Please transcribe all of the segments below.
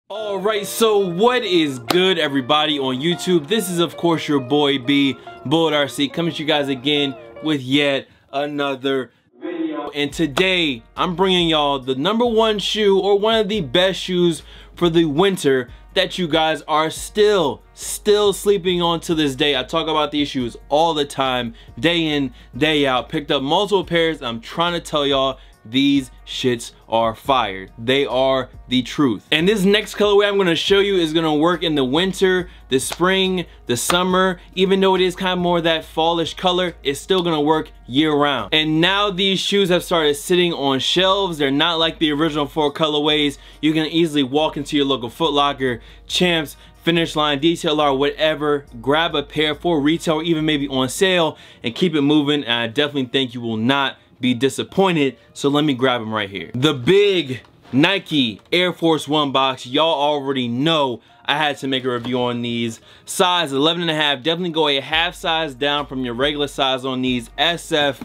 Alright, so what is good, everybody on YouTube? This is of course your boy B, Bullet RC, coming to you guys again with yet another video. And today I'm bringing y'all the #1 shoe, or one of the best shoes for the winter that you guys are still sleeping on to this day. I talk about these shoes all the time, day in, day out. Picked up multiple pairs. I'm trying to tell y'all, these shits are fire. They are the truth. And this next colorway I'm gonna show you is gonna work in the winter, the spring, the summer. Even though it is kind of more that fallish color, it's still gonna work year round. And now these shoes have started sitting on shelves. They're not like the original 4 colorways. You can easily walk into your local Foot Locker, Champs, Finish Line, Detail or whatever, grab a pair for retail or even maybe on sale and keep it moving. And I definitely think you will not be disappointed. So let me grab them right here. The big Nike Air Force 1 box. Y'all already know I had to make a review on these. Size 11.5. Definitely go a half size down from your regular size on these SF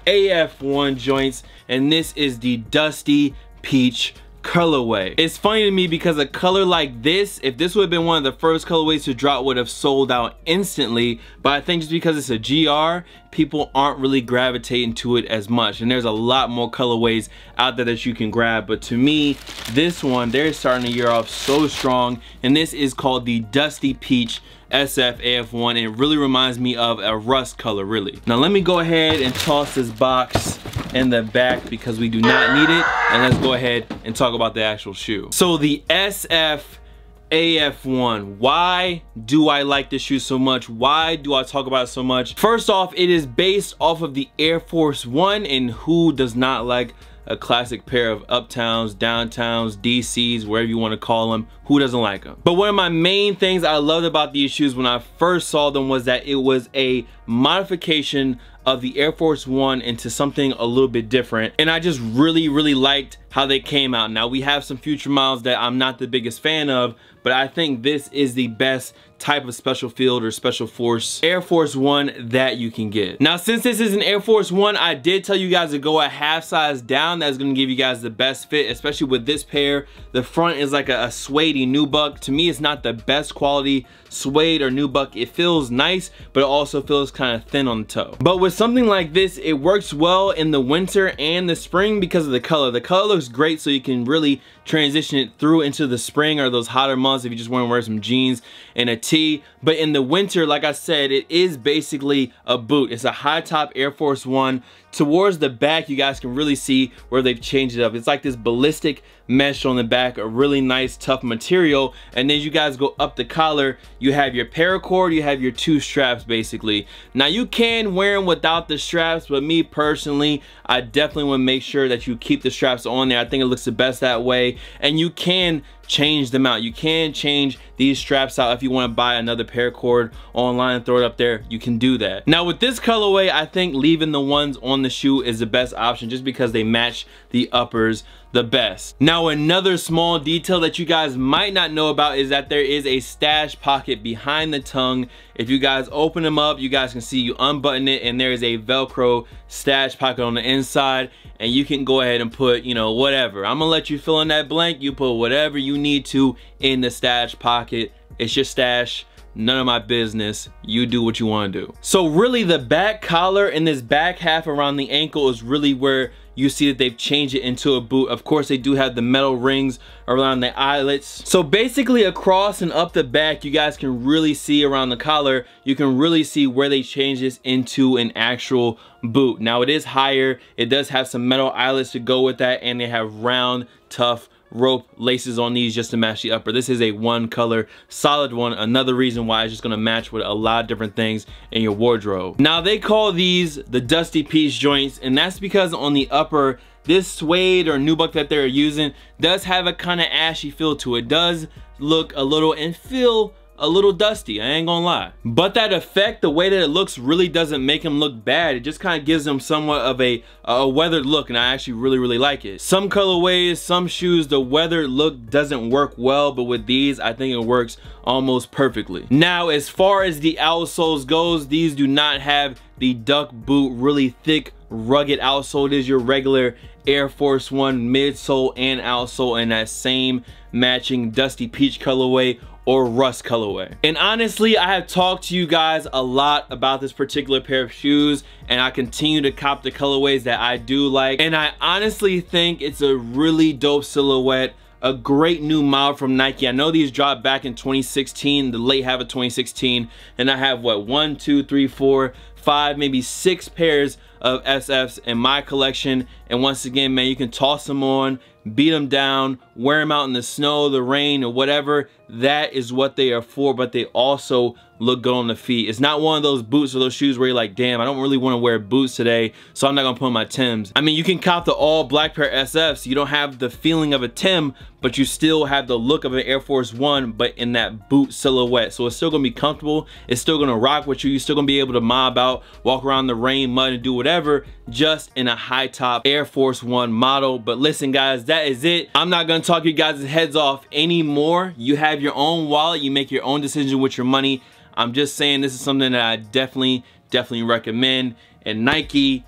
AF1 joints. And this is the Dusty Peach colorway. It's funny to me because a color like this, if this would have been one of the first colorways to drop, would have sold out instantly. But I think just because it's a GR, people aren't really gravitating to it as much. And there's a lot more colorways out there that you can grab. But to me, this one, they're starting the year off so strong. And this is called the Dusty Peach SF AF1. And it really reminds me of a rust color, really. Now let me go ahead and toss this box in the back because we do not need it, and let's go ahead and talk about the actual shoe. So the SF AF1, why do I like this shoe so much? Why do I talk about it so much? First off, it is based off of the Air Force 1, and who does not like a classic pair of uptowns, downtowns, DCs, wherever you want to call them? Who doesn't like them? But one of my main things I loved about these shoes when I first saw them was that it was a modification of the Air Force 1 into something a little bit different. And I just really liked how they came out. Now we have some future models that I'm not the biggest fan of, but I think this is the best type of special field or special force Air Force 1 that you can get. Now since this is an Air Force 1, I did tell you guys to go a half size down. That's gonna give you guys the best fit, especially with this pair. The front is like a suede-y nubuck. To me, it's not the best quality suede or nubuck. It feels nice, but it also feels kind of thin on the toe. But with something like this, it works well in the winter and the spring because of the color. The color looks great, so you can really transition it through into the spring or those hotter months if you just want to wear some jeans and a tee. But in the winter, like I said, it is basically a boot. It's a high top Air Force 1. Towards the back, you guys can really see where they've changed it up. It's like this ballistic mesh on the back, a really nice tough material. And then you guys go up the collar, you have your paracord, you have your 2 straps basically. Now you can wear them without the straps, but me personally, I definitely want to make sure that you keep the straps on there. I think it looks the best that way. And you can change them out. You can change these straps out if you want to buy another paracord online and throw it up there. You can do that. Now with this colorway, I think leaving the ones on the shoe is the best option just because they match the uppers the best. Now another small detail that you guys might not know about is that there is a stash pocket behind the tongue. If you guys open them up, you guys can see you unbutton it and there is a Velcro stash pocket on the inside, and you can go ahead and put, you know, whatever. I'm gonna let you fill in that blank. You put whatever you need to in the stash pocket. It's your stash. None of my business. You do what you want to do. So really the back collar and this back half around the ankle is really where you see that they've changed it into a boot. Of course, they do have the metal rings around the eyelets. So basically across and up the back, you guys can really see around the collar, you can really see where they changed this into an actual boot. Now it is higher. It does have some metal eyelets to go with that, and they have round, tough rope laces on these just to match the upper. This is a 1 color solid one. Another reason why it's just gonna match with a lot of different things in your wardrobe. Now they call these the Dusty Peach joints, and that's because on the upper, this suede or nubuck that they're using does have a kind of ashy feel to it. Does look a little and feel a little dusty, I ain't gonna lie. But that effect, the way that it looks, really doesn't make them look bad. It just kind of gives them somewhat of a weathered look, and I actually really like it. Some colorways, some shoes, the weathered look doesn't work well, but with these, I think it works almost perfectly. Now, as far as the outsoles goes, these do not have the duck boot, really thick rugged outsole. It is your regular Air Force One midsole and outsole in that same matching dusty peach colorway or rust colorway. And honestly, I have talked to you guys a lot about this particular pair of shoes, and I continue to cop the colorways that I do like, and I honestly think it's a really dope silhouette, a great new model from Nike. I know these dropped back in 2016, the late half of 2016, and I have what, 1, 2, 3, 4, 5, maybe 6 pairs of SFs in my collection. And once again, man, you can toss them on, beat them down, wear them out in the snow, the rain, or whatever. That is what they are for, but they also look good on the feet. It's not one of those boots or those shoes where you're like, damn, I don't really want to wear boots today, so I'm not gonna put on my Timbs. I mean, you can cop the all black pair SFs. You don't have the feeling of a Tim, but you still have the look of an Air Force One, but in that boot silhouette. So it's still gonna be comfortable. It's still gonna rock with you. You're still gonna be able to mob out, walk around the rain, mud, and do whatever, just in a high top Air Force One model. But listen, guys, that is it. I'm not gonna talk you guys' heads off anymore. You have your own wallet. You make your own decision with your money. I'm just saying this is something that I definitely recommend. And Nike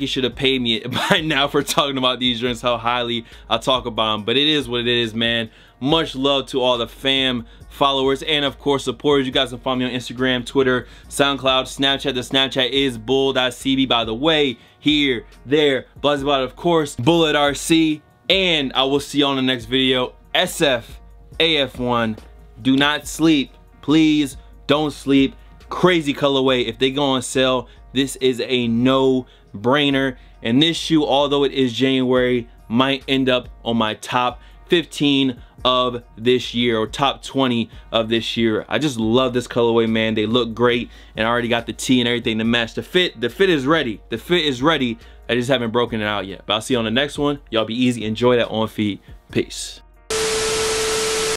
should have paid me by now for talking about these drinks, how highly I talk about them. But it is what it is, man. Much love to all the fam, followers, and of course supporters. You guys can follow me on Instagram, Twitter, SoundCloud, Snapchat. The Snapchat is bull.cb, by the way. Here, there, buzz about it, of course, Bullet RC. And I will see you on the next video. SF, AF1, do not sleep. Please don't sleep. Crazy colorway. If they go on sale, this is a no-brainer. And this shoe, although it is January, might end up on my top 15 of this year, or top 20 of this year. I just love this colorway, man. They look great, and I already got the tee and everything to match. The fit is ready. The fit is ready. I just haven't broken it out yet. But I'll see you on the next one. Y'all be easy. Enjoy that on feet. Peace.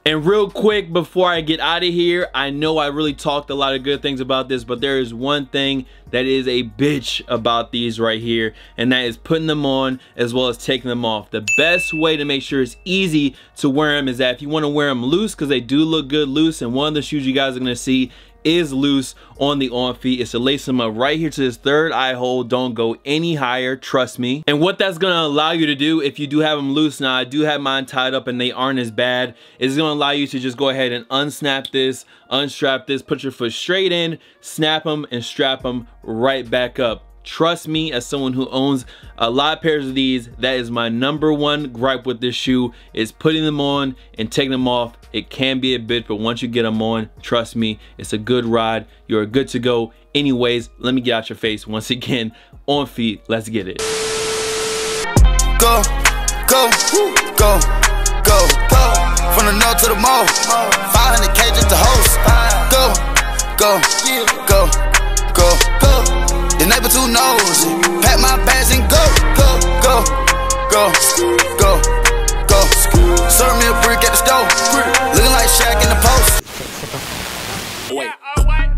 And real quick before I get out of here, I know I really talked a lot of good things about this, but there is one thing that is a bitch about these right here, and that is putting them on as well as taking them off. The best way to make sure it's easy to wear them is that if you want to wear them loose, because they do look good loose, and one of the shoes you guys are going to see is loose on the on feet, is to lace them up right here to this third eye hole. Don't go any higher, trust me. And what that's gonna allow you to do, if you do have them loose, now I do have mine tied up and they aren't as bad, is gonna allow you to just go ahead and unsnap this, unstrap this, put your foot straight in, snap them, and strap them right back up. Trust me, as someone who owns a lot of pairs of these, that is my #1 gripe with this shoe, is putting them on and taking them off. It can be a bit, but once you get them on, trust me, it's a good ride. You're good to go. Anyways, let me get out your face once again. On feet, let's get it. Go, go, go, go, go. From the north to the mall, 500K just to host. Go, go, go, go, go. The neighbor too nosy. Pack my bags and go, go, go, go, go, go. Serve me a brick at the stove, looking like Shaq in the post. Wait,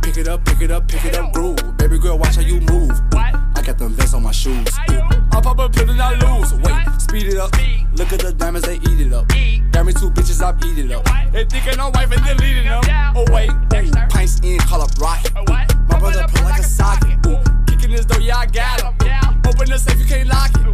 pick it up, pick it up, pick it up, groove. Baby girl, watch how you move. I got them vests on my shoes. I pop up, put it, I lose. Wait, speed it up. Look at the diamonds, they eat it up. Got me 2 bitches, I eat it up. They thinking I'm wife and deleting them. Oh wait, pints in, call up rocket. My brother play like a socket. Kicking this door, yeah, I got him. Open the safe, you can't lock it.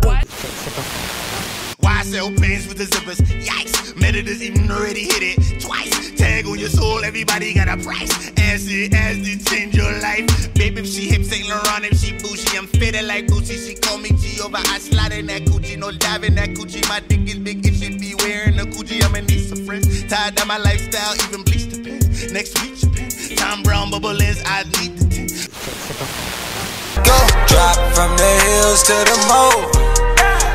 Why sell pants with the zippers? Yikes, Meditors even already hit it twice. Tag on your soul, everybody got a price. Acid to change your life. Baby, if she hip Saint Laurent, if she bougie, I'm fitted like Gucci. She call me Jehovah, I slide in that coochie. No dive in that coochie, my dick is big, it should be wearing a coochie. I'ma need some friends, tied down my lifestyle, even bleach the pants. Next week, Japan, Tom Brown, bubble lens, I need the tent. Go, drop from the hills to the mall.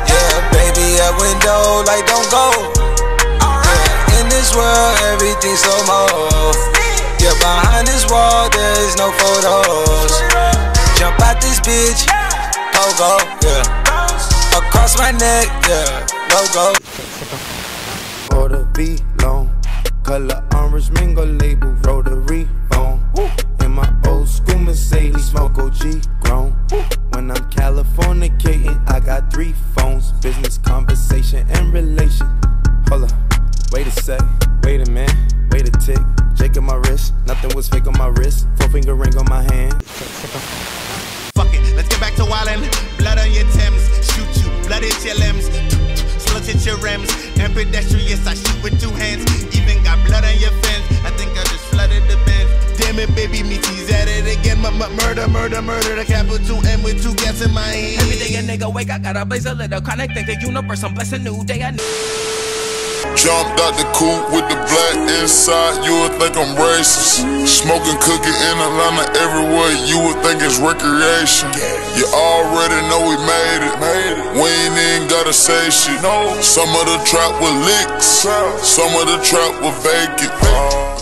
Yeah, baby, at window, like don't go. Yeah, in this world, everything's so more. Yeah, behind this wall, there is no photos. Jump out this bitch, pogo, yeah. Across my neck, yeah, logo. Order V long, color orange mango label, rotary phone. In my old school Mercedes, smoke OG grown. When I'm Californicating, I got 3 phones. Business, conversation, and relation. Hold up, wait a sec, wait a minute, wait a tick. Jake on my wrist, nothing was fake on my wrist. 4-finger ring on my hand. Fuck it, let's get back to wildin'. Blood on your pedestrians, I shoot with 2 hands. Even got blood on your fence. I think I just flooded the bench. Damn it, baby, me tease at it again. Murder, murder, murder. The capital M with 2 gas in my hand. Every day a nigga wake, I gotta blaze a little chronic. Thank the universe, I'm blessed a new day. Jumped out the coupe with the black inside, you would think I'm racist. Smoking cookie in Atlanta everywhere, you would think it's recreation. You already know we made it. We ain't even gotta say shit. Some of the trap was licks, some of the trap was vacant.